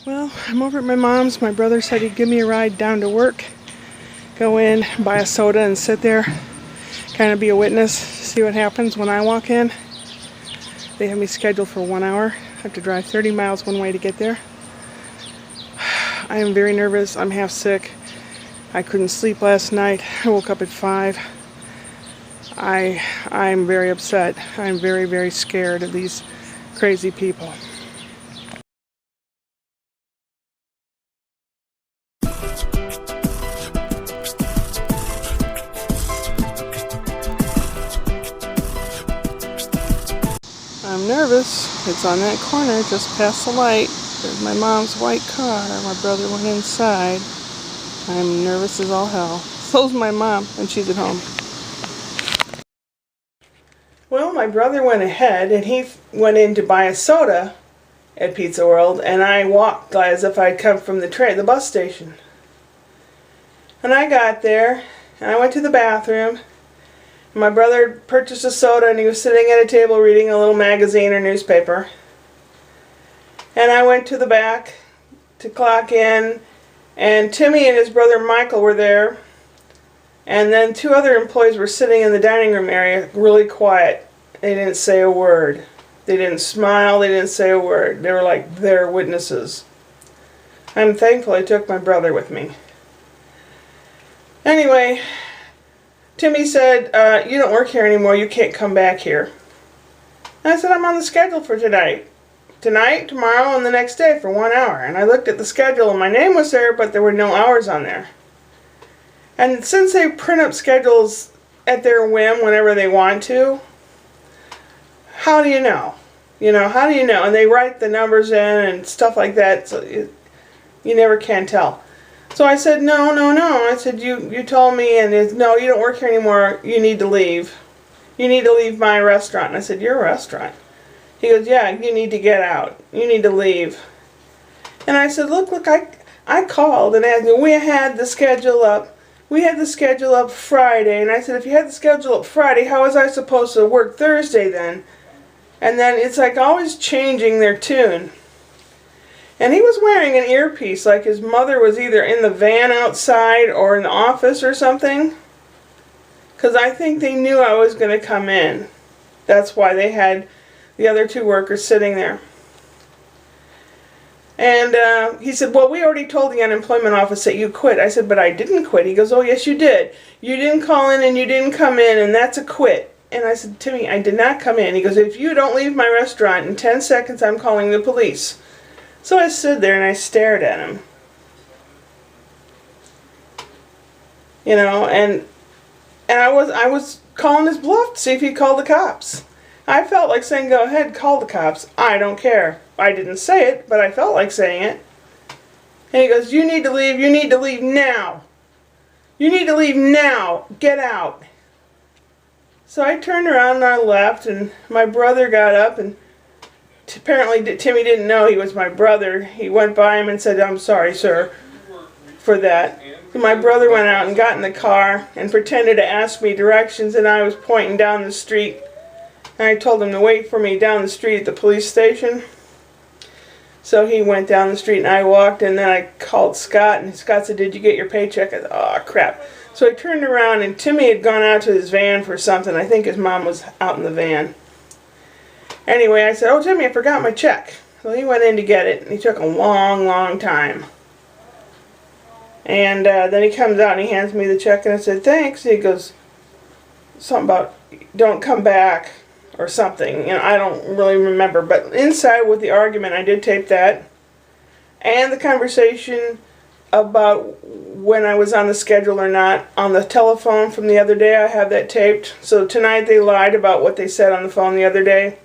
Well, I'm over at my mom's. My brother said he'd give me a ride down to work. Go in, buy a soda, and sit there. Kind of be a witness, see what happens when I walk in. They have me scheduled for 1 hour. I have to drive 30 miles one way to get there. I am very nervous. I'm half sick. I couldn't sleep last night. I woke up at 5. I'm very upset. I'm very, very scared of these crazy people. I'm nervous. It's on that corner just past the light. There's my mom's white car. My brother went inside. I'm nervous as all hell. So's my mom, and she's at home. Well, my brother went ahead, and he went in to buy a soda at Pizza World, and I walked as if I'd come from the bus station. And I got there, and I went to the bathroom. My brother purchased a soda, and he was sitting at a table reading a little magazine or newspaper. And I went to the back to clock in, and Timmy and his brother Michael were there. And then 2 other employees were sitting in the dining room area, really quiet. They didn't say a word. They didn't smile. They didn't say a word. They were like their witnesses. I'm thankful I took my brother with me. Anyway, Timmy said, you don't work here anymore. You can't come back here. And I said, I'm on the schedule for tonight. Tonight, tomorrow, and the next day for 1 hour. And I looked at the schedule, and my name was there, but there were no hours on there. And since they print up schedules at their whim whenever they want to, how do you know? How do you know? And they write the numbers in and stuff like that, so you never can tell. So I said, no. I said, you told me, and no, you don't work here anymore. You need to leave. You need to leave my restaurant. And I said, your restaurant? He goes, yeah, you need to get out. You need to leave. And I said, look, I called and asked, we had the schedule up. We had the schedule up Friday, and I said, if you had the schedule up Friday, how was I supposed to work Thursday then? And then it's like always changing their tune. And he was wearing an earpiece, like his mother was either in the van outside or in the office or something. Because I think they knew I was going to come in. That's why they had the other 2 workers sitting there. And he said, well, we already told the unemployment office that you quit. I said, but I didn't quit. He goes, oh, yes, you did. You didn't call in and you didn't come in, and that's a quit. And I said, Timmy, I did not come in. He goes, if you don't leave my restaurant in 10 seconds, I'm calling the police. So I stood there and I stared at him. And I was calling his bluff to see if he'd call the cops. I felt like saying, go ahead, call the cops. I don't care. I didn't say it, but I felt like saying it. And he goes, you need to leave. You need to leave now. You need to leave now. Get out. So I turned around and I left, and my brother got up, and apparently Timmy didn't know he was my brother. He went by him and said, I'm sorry, sir, for that. And my brother went out and got in the car and pretended to ask me directions, and I was pointing down the street. And I told him to wait for me down the street at the police station. So he went down the street and I walked, and then I called Scott, and Scott said, did you get your paycheck? I said, oh, crap. So I turned around, and Timmy had gone out to his van for something. I think his mom was out in the van. Anyway, I said, oh, Timmy, I forgot my check. So he went in to get it, and he took a long, long time. And then he comes out and he hands me the check, and I said, thanks. And he goes, something about, don't come back, or something. I don't really remember. But inside with the argument, I did tape that. And the conversation about when I was on the schedule or not on the telephone from the other day, I have that taped. So tonight they lied about what they said on the phone the other day.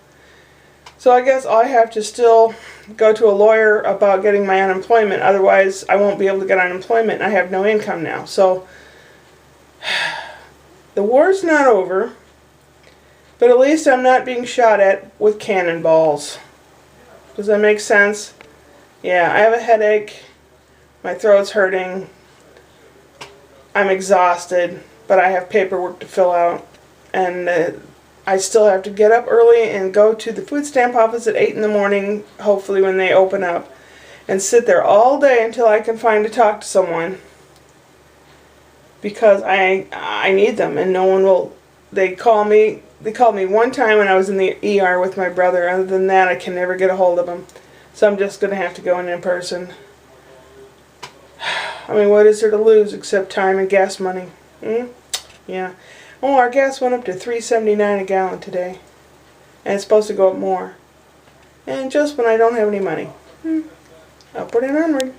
So I guess I have to still go to a lawyer about getting my unemployment. Otherwise, I won't be able to get unemployment. I have no income now. So the war's not over. But at least I'm not being shot at with cannonballs. Does that make sense? Yeah, I have a headache. My throat's hurting. I'm exhausted, but I have paperwork to fill out. And I still have to get up early and go to the food stamp office at 8 in the morning, hopefully when they open up. and sit there all day until I can find to talk to someone, because I need them, and no one will. They called me one time when I was in the ER with my brother. Other than that, I can never get a hold of them. So I'm just going to have to go in person. I mean, what is there to lose except time and gas money? Yeah. Oh, our gas went up to $3.79 a gallon today. And it's supposed to go up more. And just when I don't have any money. Upward and onward.